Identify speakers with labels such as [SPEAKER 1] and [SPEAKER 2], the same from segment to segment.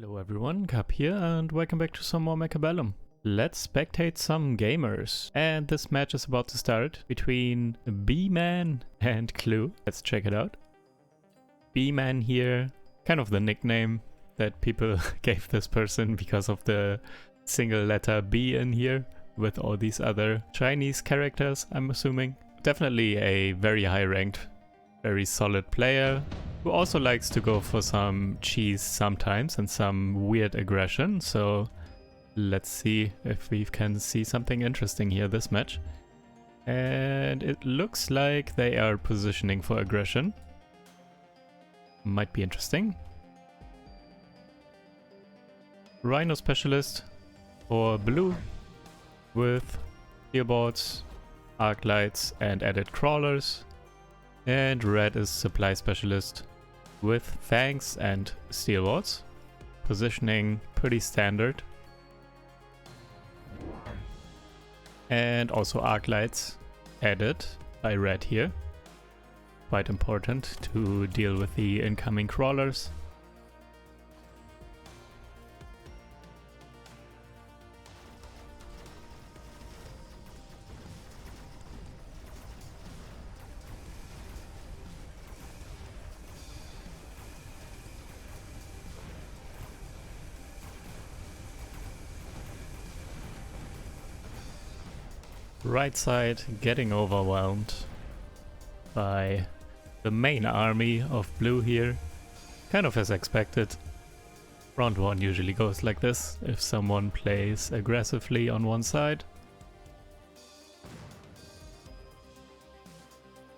[SPEAKER 1] Hello everyone, Cap here and welcome back to some more Mechabellum. Let's spectate some gamers. And this match is about to start between B-Man and Clue. Let's check it out. B-Man here, kind of the nickname that people gave this person because of the single letter B in here with all these other Chinese characters, I'm assuming. Definitely a very high ranked, very solid player who also likes to go for some cheese sometimes and some weird aggression. So let's see if we can see something interesting here this match. And it looks like they are positioning for aggression. Might be interesting. Rhino specialist for blue with steel balls, arc lights and added crawlers. And red is supply specialist with fangs and steel balls. Positioning pretty standard. And also arc lights added by red here. Quite important to deal with the incoming crawlers. Right side getting overwhelmed by the main army of blue here. Kind of as expected. Round 1 usually goes like this if someone plays aggressively on one side.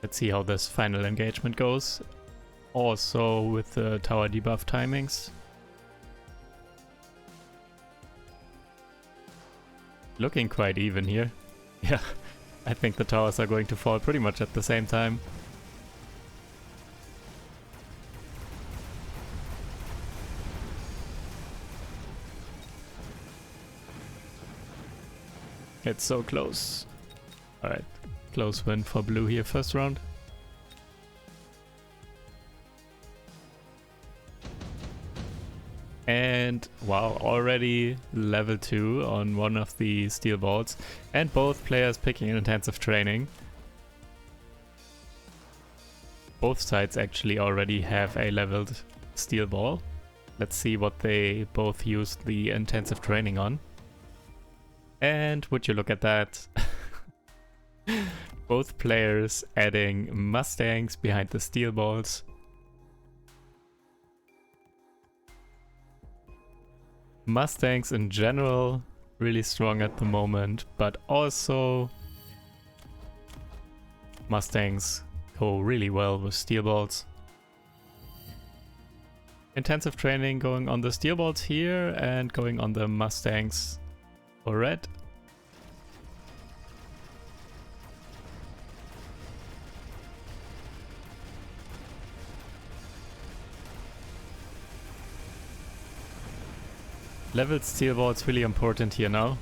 [SPEAKER 1] Let's see how this final engagement goes. Also with the tower debuff timings. Looking quite even here. Yeah, I think the towers are going to fall pretty much at the same time. It's so close. Alright, close win for blue here first round. And wow, already level 2 on one of the steel balls, and both players picking in intensive training. Both sides actually already have a leveled steel ball. Let's see what they both used the intensive training on. And would you look at that? Both players adding Mustangs behind the steel balls. Mustangs in general really strong at the moment, but also Mustangs go really well with steel balls. Intensive training going on the steel balls here and going on the Mustangs for red. Leveled steel ball is really important here now.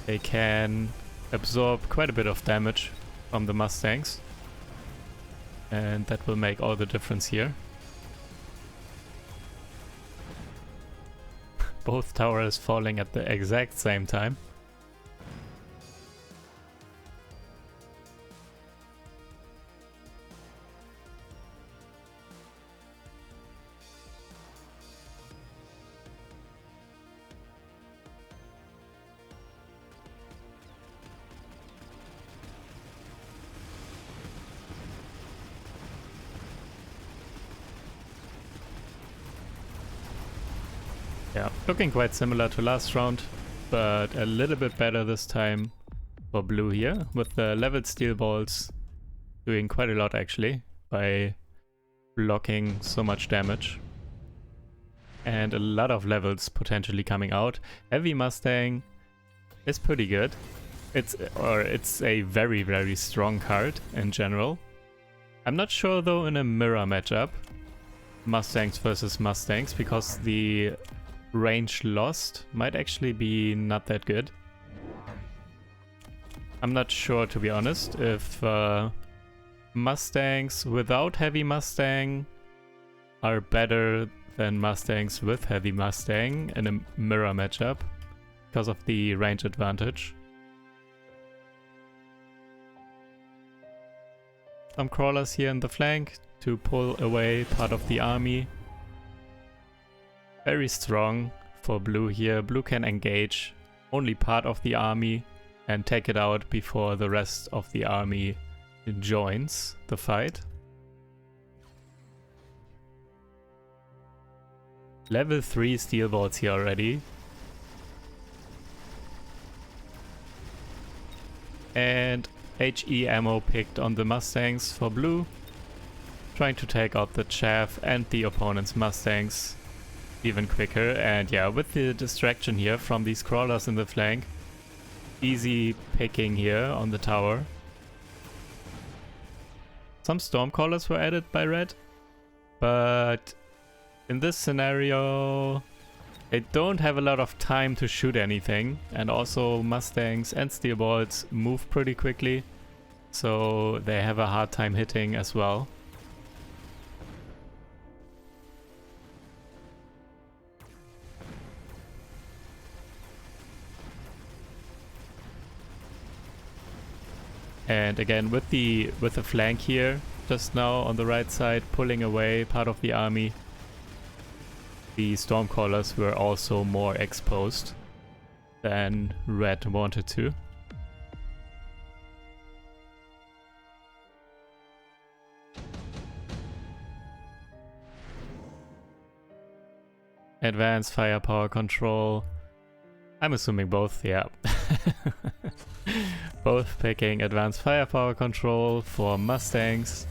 [SPEAKER 1] They can absorb quite a bit of damage from the Mustangs. And that will make all the difference here. Both towers falling at the exact same time. Yeah, looking quite similar to last round, but a little bit better this time for blue here, with the leveled steel balls doing quite a lot actually, by blocking so much damage. And a lot of levels potentially coming out. Heavy Mustang is pretty good. It's a very, very strong card in general. I'm not sure though in a mirror matchup, Mustangs versus Mustangs, because the range lost might actually be not that good. I'm not sure, to be honest, if Mustangs without Heavy Mustang are better than Mustangs with Heavy Mustang in a mirror matchup because of the range advantage. Some crawlers here in the flank to pull away part of the army. Very strong for blue here. Blue can engage only part of the army and take it out before the rest of the army joins the fight. Level 3 steel balls here already. And HE ammo picked on the Mustangs for blue. Trying to take out the chaff and the opponent's Mustangs even quicker. And yeah, with the distraction here from these crawlers in the flank, easy picking here on the tower. Some Stormcallers were added by red, but in this scenario they don't have a lot of time to shoot anything, and also Mustangs and Steel Balls move pretty quickly, so they have a hard time hitting as well. And again with the flank here just now on the right side, pulling away part of the army, the Stormcallers were also more exposed than red wanted to. Advanced firepower control. I'm assuming both, yeah. Both picking advanced firepower control for Mustangs.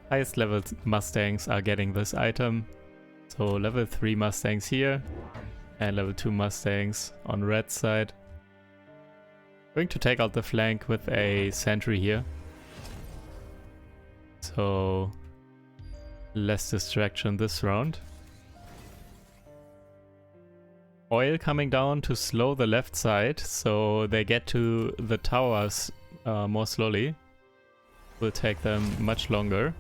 [SPEAKER 1] Highest level Mustangs are getting this item. So level 3 Mustangs here and level 2 Mustangs on red side. Going to take out the flank with a sentry here. So less distraction this round. Oil coming down to slow the left side, so they get to the towers more slowly. Will take them much longer.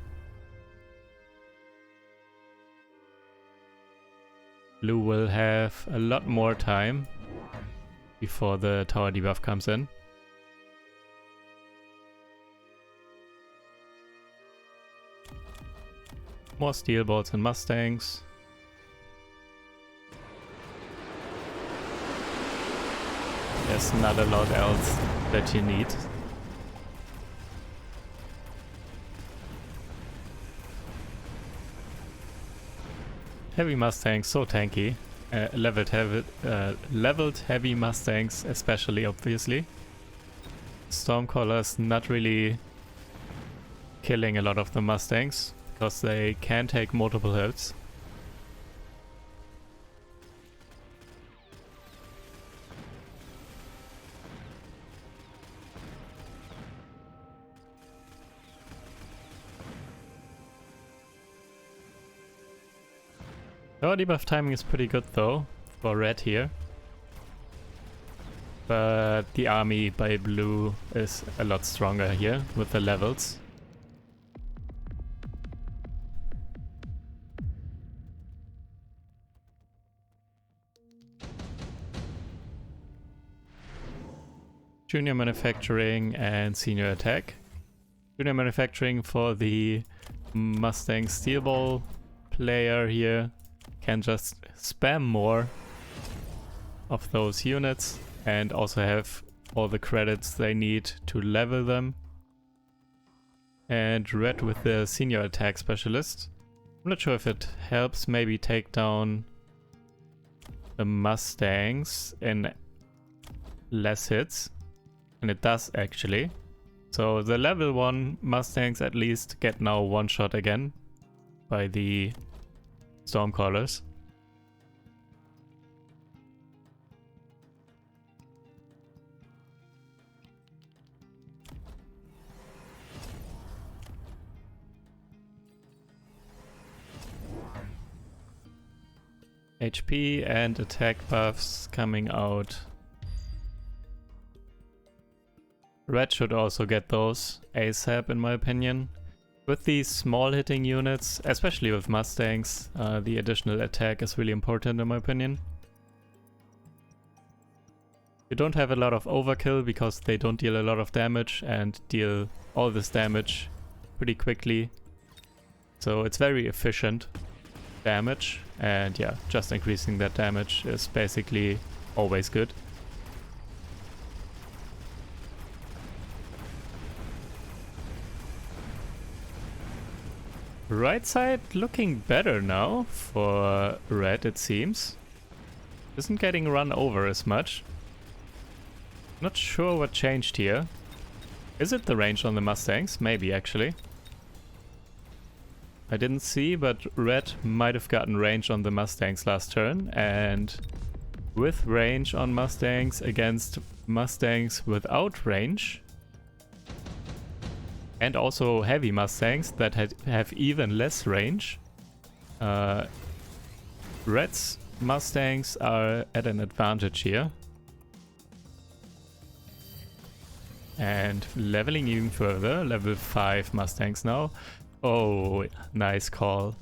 [SPEAKER 1] Blue will have a lot more time before the tower debuff comes in. More steel balls and Mustangs. There's not a lot else that you need. Heavy Mustangs, so tanky. Leveled heavy Mustangs especially, obviously. Stormcallers not really killing a lot of the Mustangs, because they can take multiple hits. Our debuff timing is pretty good though, for red here. But the army by blue is a lot stronger here with the levels. Junior manufacturing and senior attack. Junior manufacturing for the Mustang Steel Ball player here. Can just spam more of those units and also have all the credits they need to level them. And red with the senior attack specialist. I'm not sure if it helps maybe take down the Mustangs in less hits, and it does actually. So the level 1 Mustangs at least get now one shot again by the Stormcallers. HP and attack buffs coming out. Red should also get those ASAP in my opinion. With these small hitting units, especially with Mustangs, the additional attack is really important in my opinion. You don't have a lot of overkill because they don't deal a lot of damage and deal all this damage pretty quickly. So it's very efficient damage, and yeah, just increasing that damage is basically always good. Right side looking better now for red, it seems. Isn't getting run over as much. Not sure what changed here. Is it the range on the Mustangs? Maybe actually. I didn't see, but red might have gotten range on the Mustangs last turn, and with range on Mustangs against Mustangs without range, and also heavy Mustangs that have even less range, red's Mustangs are at an advantage here. And leveling even further, level 5 Mustangs now. Oh, nice call.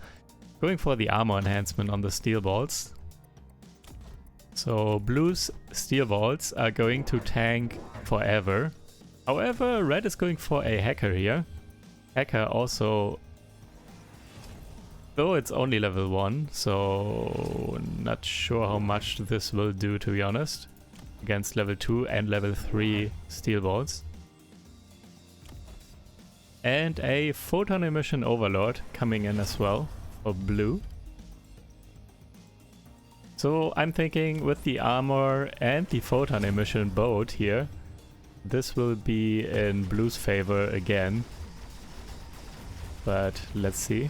[SPEAKER 1] Going for the armor enhancement on the steel balls. So blue's steel balls are going to tank forever. However, red is going for a hacker here. Hacker also, though it's only level 1, so not sure how much this will do, to be honest, against level 2 and level 3 steel balls. And a photon emission overlord coming in as well for blue. So I'm thinking with the armor and the photon emission both here, this will be in blue's favor again. But let's see.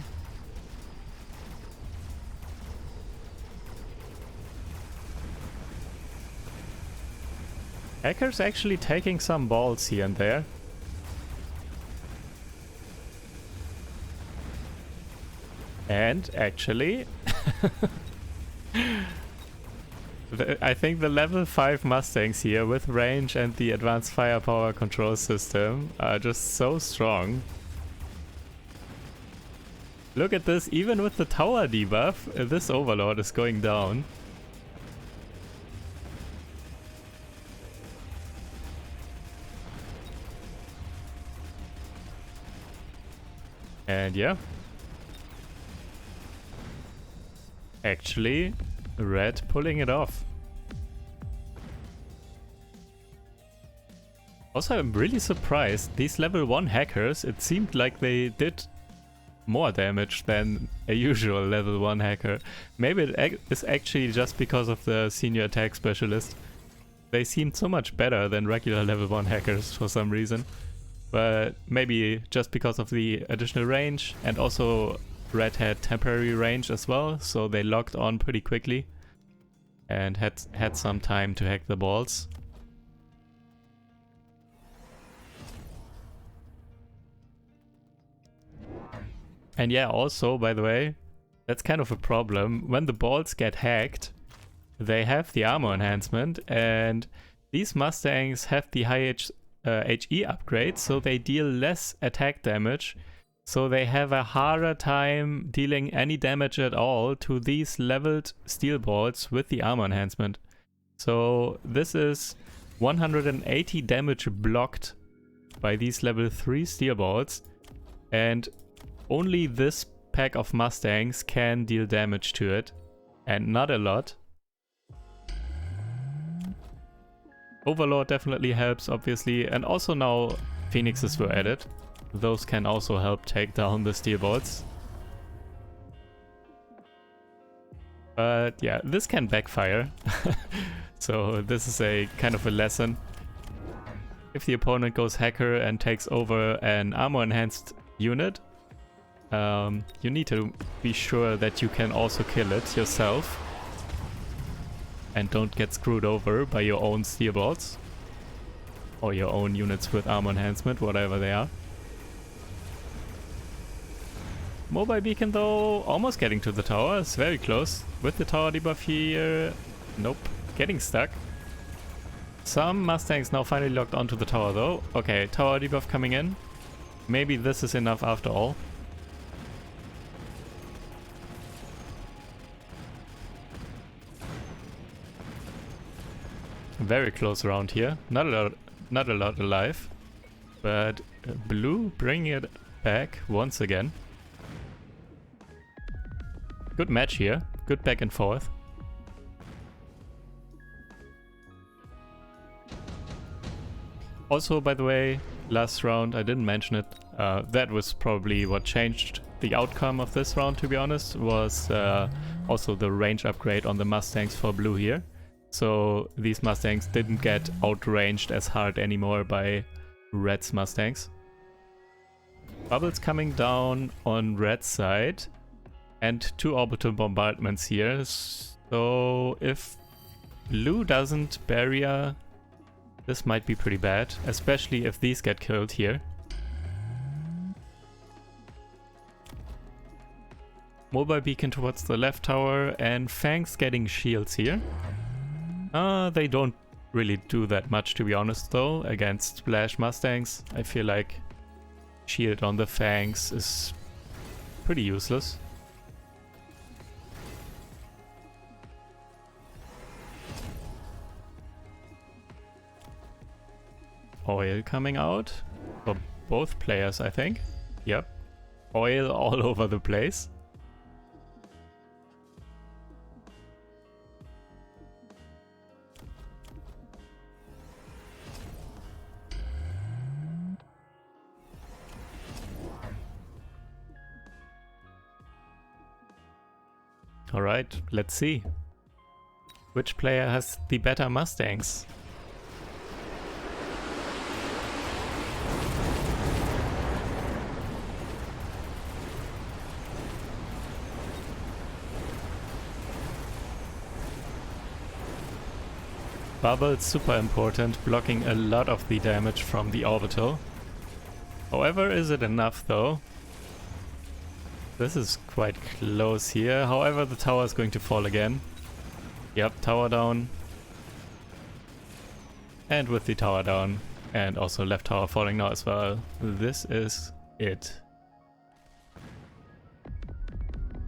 [SPEAKER 1] Hacker's actually taking some balls here and there. And actually, I think the level 5 Mustangs here with range and the advanced firepower control system are just so strong. Look at this, even with the tower debuff, this overlord is going down. And yeah. Actually, red pulling it off. Also, I'm really surprised. These level 1 hackers, it seemed like they did more damage than a usual level 1 hacker. Maybe it is actually just because of the senior attack specialist. They seemed so much better than regular level 1 hackers for some reason. But maybe just because of the additional range, and also red had temporary range as well, so they locked on pretty quickly and had some time to hack the balls. And yeah, also, by the way, that's kind of a problem. When the balls get hacked, they have the armor enhancement, and these Mustangs have the high HE upgrade, so they deal less attack damage. So they have a harder time dealing any damage at all to these leveled steel balls with the armor enhancement. So this is 180 damage blocked by these level 3 steel balls, and only this pack of Mustangs can deal damage to it, and not a lot. Overlord definitely helps, obviously, and also now Phoenixes were added. Those can also help take down the steel balls. But yeah, this can backfire. So this is a kind of a lesson. If the opponent goes hacker and takes over an armor enhanced unit, you need to be sure that you can also kill it yourself and don't get screwed over by your own steel balls or your own units with armor enhancement, whatever they are. Mobile beacon though, almost getting to the tower, it's very close. With the tower debuff here, nope, getting stuck. Some Mustangs now finally locked onto the tower though. Okay, tower debuff coming in. Maybe this is enough after all. Very close round here. Not a lot alive. But blue bringing it back once again. Good match here. Good back and forth. Also, by the way, last round, I didn't mention it. That was probably what changed the outcome of this round, to be honest, was also the range upgrade on the Mustangs for blue here. So these Mustangs didn't get outranged as hard anymore by red's Mustangs. Bubbles coming down on red's side and 2 orbital bombardments here. So if blue doesn't barrier, this might be pretty bad, especially if these get killed here. Mobile beacon towards the left tower and Fangs getting shields here. They don't really do that much, to be honest, though, against Splash Mustangs. I feel like shield on the Fangs is pretty useless. Oil coming out for both players, I think. Yep. Oil all over the place. Alright, let's see. Which player has the better Mustangs? Bubble super important, blocking a lot of the damage from the orbital. However, is it enough though? This is quite close here. However, the tower is going to fall again. Yep, tower down. And with the tower down, and also left tower falling now as well, this is it.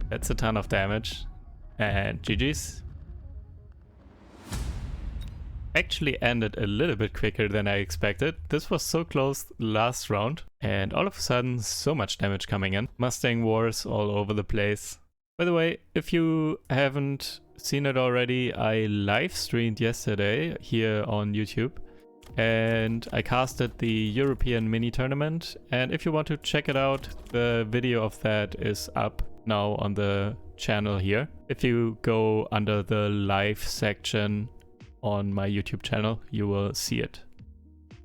[SPEAKER 1] That's a ton of damage. And GG's. Actually ended a little bit quicker than I expected. This was so close last round, and all of a sudden so much damage coming in. Mustang wars all over the place. By the way, if you haven't seen it already, I live streamed yesterday here on YouTube and I casted the European mini tournament, and if you want to check it out, the video of that is up now on the channel here. If you go under the live section on my YouTube channel, you will see it.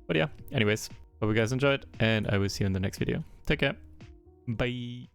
[SPEAKER 1] But yeah, anyways, hope you guys enjoyed, and I will see you in the next video. Take care. Bye.